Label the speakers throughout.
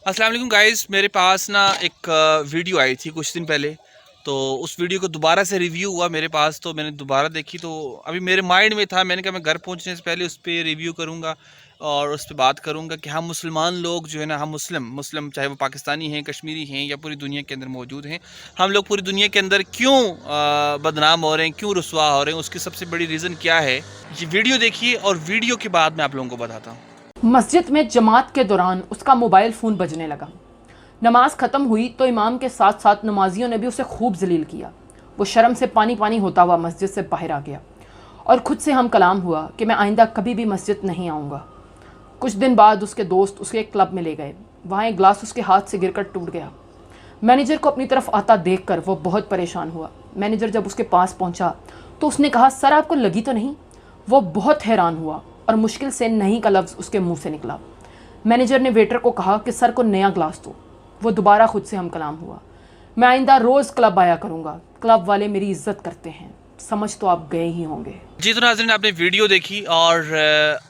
Speaker 1: अस्सलाम वालेकुम गाइस, मेरे पास ना एक वीडियो आई थी कुछ दिन पहले। तो उस वीडियो को दोबारा से रिव्यू हुआ मेरे पास, तो मैंने दोबारा देखी। तो अभी मेरे माइंड में था, मैंने कहा मैं घर पहुंचने से पहले उस पर रिव्यू करूंगा और उस पर बात करूंगा कि हम मुसलमान लोग जो है ना, हम मुस्लिम चाहे वो पाकिस्तानी हैं, कश्मीरी हैं या पूरी दुनिया के अंदर मौजूद हैं, हम लोग पूरी दुनिया के अंदर क्यों बदनाम हो रहे हैं, क्यों रुसवा हो रहे हैं, उसकी सबसे बड़ी रीज़न क्या है। ये वीडियो देखिए और वीडियो के बाद मैं आप लोगों को बताता हूँ।
Speaker 2: मस्जिद में जमात के दौरान उसका मोबाइल फ़ोन बजने लगा। नमाज ख़त्म हुई तो इमाम के साथ साथ नमाजियों ने भी उसे खूब जलील किया। वो शर्म से पानी पानी होता हुआ मस्जिद से बाहर आ गया और खुद से हम कलाम हुआ कि मैं आइंदा कभी भी मस्जिद नहीं आऊँगा। कुछ दिन बाद उसके दोस्त उसके एक क्लब में ले गए। वहाँ एक ग्लास उसके हाथ से गिरकर टूट गया। मैनेजर को अपनी तरफ आता देखकर वो बहुत परेशान हुआ। मैनेजर जब उसके पास पहुँचा तो उसने कहा, सर आपको लगी तो नहीं? वो बहुत हैरान हुआ और मुश्किल से नहीं का लफ्ज़ उसके मुंह से निकला। मैनेजर ने वेटर को कहा कि सर को नया ग्लास दो। वो दोबारा खुद से हम कलाम हुआ, मैं आइंदा रोज़ क्लब आया करूँगा, क्लब वाले मेरी इज्जत करते हैं। समझ तो आप गए ही होंगे।
Speaker 1: जी तो नाज़रीन, आपने वीडियो देखी और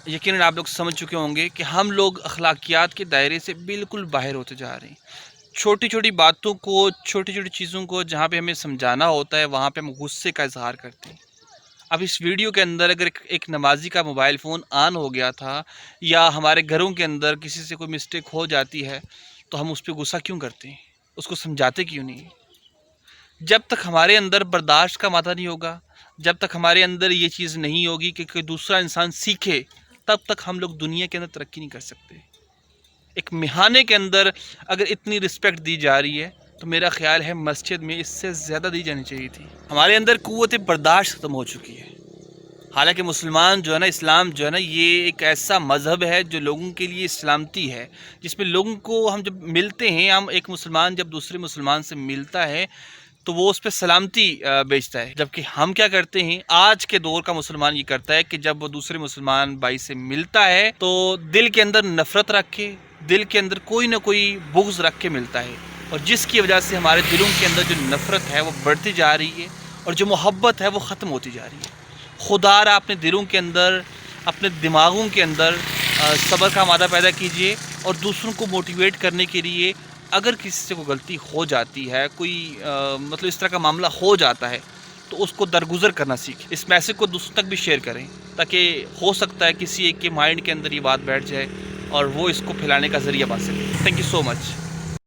Speaker 1: यकीनन आप लोग समझ चुके होंगे कि हम लोग अखलाकियात के दायरे से बिल्कुल बाहर होते जा रहे हैं। छोटी छोटी बातों को, छोटी छोटी चीज़ों को जहाँ पे हमें समझाना होता है, वहाँ पे हम गुस्से का इजहार करते हैं। अब इस वीडियो के अंदर अगर एक नमाजी का मोबाइल फ़ोन ऑन हो गया था या हमारे घरों के अंदर किसी से कोई मिस्टेक हो जाती है, तो हम उस पर गुस्सा क्यों करते हैं, उसको समझाते क्यों नहीं। जब तक हमारे अंदर बर्दाश्त का मादा नहीं होगा, जब तक हमारे अंदर ये चीज़ नहीं होगी कि कोई दूसरा इंसान सीखे, तब तक हम लोग दुनिया के अंदर तरक्की नहीं कर सकते। एक मिहाने के अंदर अगर इतनी रिस्पेक्ट दी जा रही है, तो मेरा ख्याल है मस्जिद में इससे ज़्यादा दी जानी चाहिए थी। हमारे अंदर क़ुव्वत बर्दाश्त ख़त्म हो चुकी है। हालांकि मुसलमान जो है ना, इस्लाम जो है ना, ये एक ऐसा मज़हब है जो लोगों के लिए सलामती है, जिसमें लोगों को हम जब मिलते हैं, हम एक मुसलमान जब दूसरे मुसलमान से मिलता है तो वो उस पर सलामती बेचता है। जबकि हम क्या करते हैं, आज के दौर का मुसलमान ये करता है कि जब वो दूसरे मुसलमान भाई से मिलता है तो दिल के अंदर नफ़रत रख के, दिल के अंदर कोई ना कोई बुग़्ज़ रख के मिलता है, और जिसकी वजह से हमारे दिलों के अंदर जो नफ़रत है वो बढ़ती जा रही है और जो मोहब्बत है वो ख़त्म होती जा रही है। खुदारा अपने दिलों के अंदर, अपने दिमागों के अंदर सब्र का मादा पैदा कीजिए और दूसरों को मोटिवेट करने के लिए अगर किसी से कोई गलती हो जाती है, कोई मतलब इस तरह का मामला हो जाता है, तो उसको दरगुजर करना सीखें। इस मैसेज को दूसरों तक भी शेयर करें, ताकि हो सकता है किसी एक के माइंड के अंदर ये बात बैठ जाए और वो इसको फैलाने का ज़रिया बन सके। Thank you so much.